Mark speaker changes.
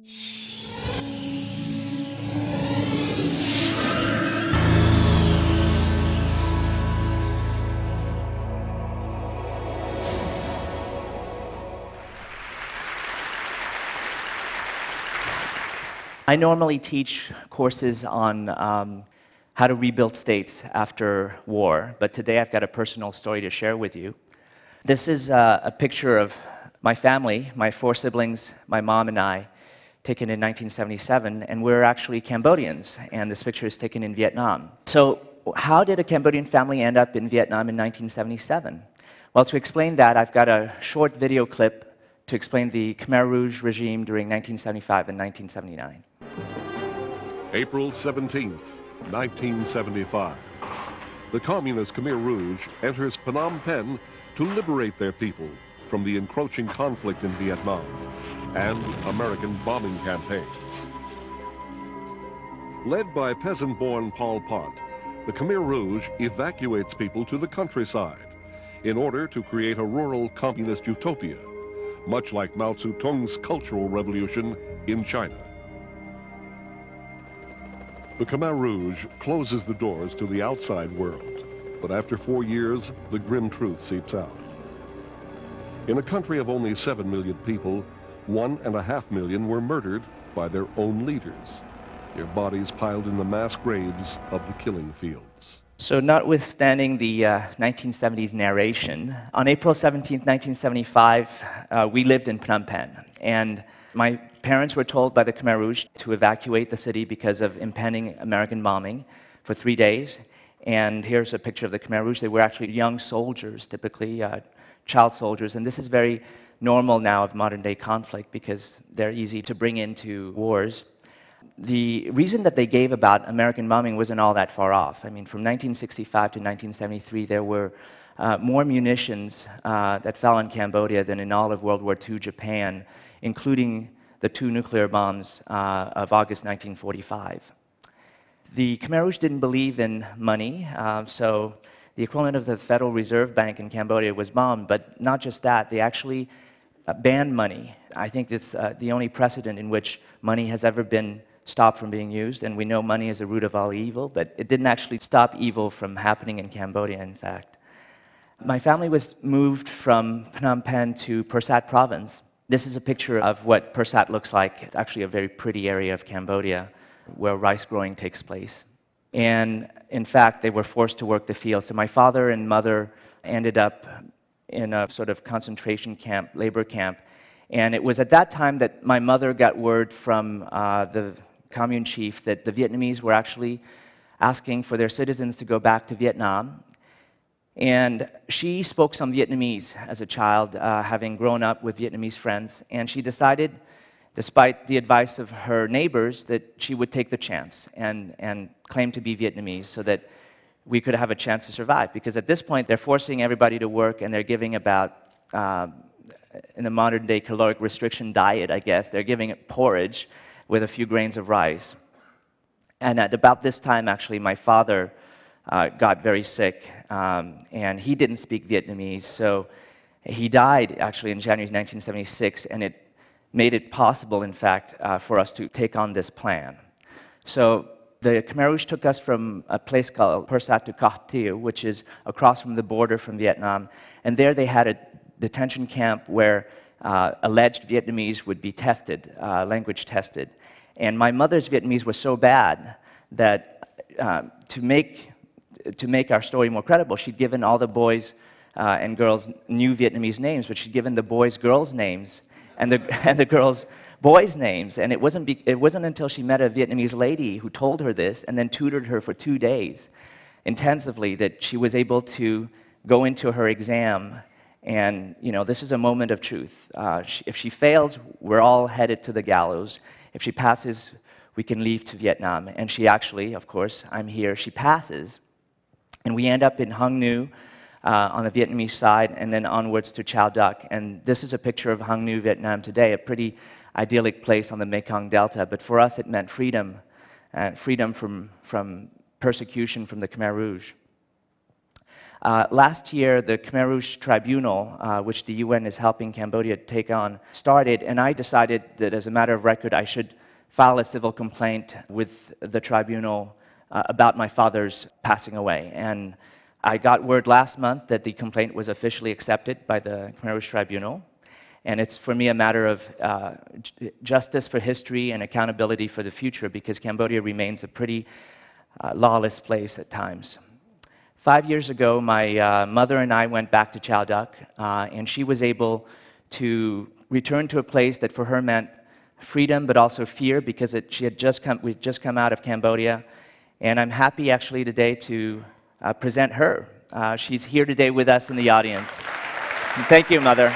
Speaker 1: I normally teach courses on how to rebuild states after war, but today I've got a personal story to share with you. This is a picture of my family, my 4 siblings, my mom and I, taken in 1977, and we're actually Cambodians, and this picture is taken in Vietnam. So how did a Cambodian family end up in Vietnam in 1977? Well, to explain that, I've got a short video clip to explain the Khmer Rouge regime during 1975 and 1979.
Speaker 2: April 17th, 1975. The communist Khmer Rouge enters Phnom Penh to liberate their people from the encroaching conflict in Vietnam and American bombing campaigns. Led by peasant-born Pol Pot, the Khmer Rouge evacuates people to the countryside in order to create a rural communist utopia, much like Mao Zedong's Cultural Revolution in China. The Khmer Rouge closes the doors to the outside world, but after 4 years, the grim truth seeps out. In a country of only 7 million people, 1.5 million were murdered by their own leaders, their bodies piled in the mass graves of the killing fields.
Speaker 1: So notwithstanding the 1970s narration, on April 17, 1975, we lived in Phnom Penh, and my parents were told by the Khmer Rouge to evacuate the city because of impending American bombing for 3 days. And here's a picture of the Khmer Rouge. They were actually young soldiers, typically child soldiers, and this is very normal now of modern-day conflict because they're easy to bring into wars. The reason that they gave about American bombing wasn't all that far off. I mean, from 1965 to 1973, there were more munitions that fell in Cambodia than in all of World War II Japan, including the 2 nuclear bombs of August 1945. The Khmer Rouge didn't believe in money, so the equivalent of the Federal Reserve Bank in Cambodia was bombed, but not just that, they actually banned money. I think it's the only precedent in which money has ever been stopped from being used, and we know money is the root of all evil, but it didn't actually stop evil from happening in Cambodia, in fact. My family was moved from Phnom Penh to Pursat province. This is a picture of what Pursat looks like. It's actually a very pretty area of Cambodia where rice growing takes place. And in fact, they were forced to work the fields. So my father and mother ended up in a sort of concentration camp, labor camp. And it was at that time that my mother got word from the commune chief that the Vietnamese were actually asking for their citizens to go back to Vietnam. And she spoke some Vietnamese as a child, having grown up with Vietnamese friends, and she decided, despite the advice of her neighbors, that she would take the chance and claim to be Vietnamese so that we could have a chance to survive. Because at this point, they're forcing everybody to work, and they're giving about, in a modern-day caloric restriction diet, I guess, they're giving it porridge with a few grains of rice. And at about this time, actually, my father got very sick, and he didn't speak Vietnamese, so he died actually in January 1976, and it made it possible, in fact, for us to take on this plan. So the Khmer Rouge took us from a place called Pursat to Koh Teo, which is across from the border from Vietnam, and there they had a detention camp where alleged Vietnamese would be tested, language tested. And my mother's Vietnamese was so bad that to make our story more credible, she'd given all the boys and girls new Vietnamese names, but she'd given the boys girls' names and the girls boys' names. And it wasn't until she met a Vietnamese lady who told her this and then tutored her for 2 days intensively that she was able to go into her exam. And, you know, this is a moment of truth. If she fails, we're all headed to the gallows. If she passes, we can leave to Vietnam. And she actually, of course, I'm here, she passes. And we end up in Hang Nhu on the Vietnamese side, and then onwards to Chau Duc. And this is a picture of Hang Nhu, Vietnam today, a pretty idyllic place on the Mekong Delta. But for us, it meant freedom, and freedom from persecution from the Khmer Rouge. Last year, the Khmer Rouge Tribunal, which the UN is helping Cambodia take on, started, and I decided that as a matter of record, I should file a civil complaint with the tribunal about my father's passing away. And I got word last month that the complaint was officially accepted by the Khmer Rouge Tribunal. And it's, for me, a matter of justice for history and accountability for the future, because Cambodia remains a pretty lawless place at times. 5 years ago, my mother and I went back to Chao Duc, and she was able to return to a place that for her meant freedom, but also fear, because we'd just come out of Cambodia. And I'm happy, actually, today to present her. She's here today with us in the audience. And thank you, Mother.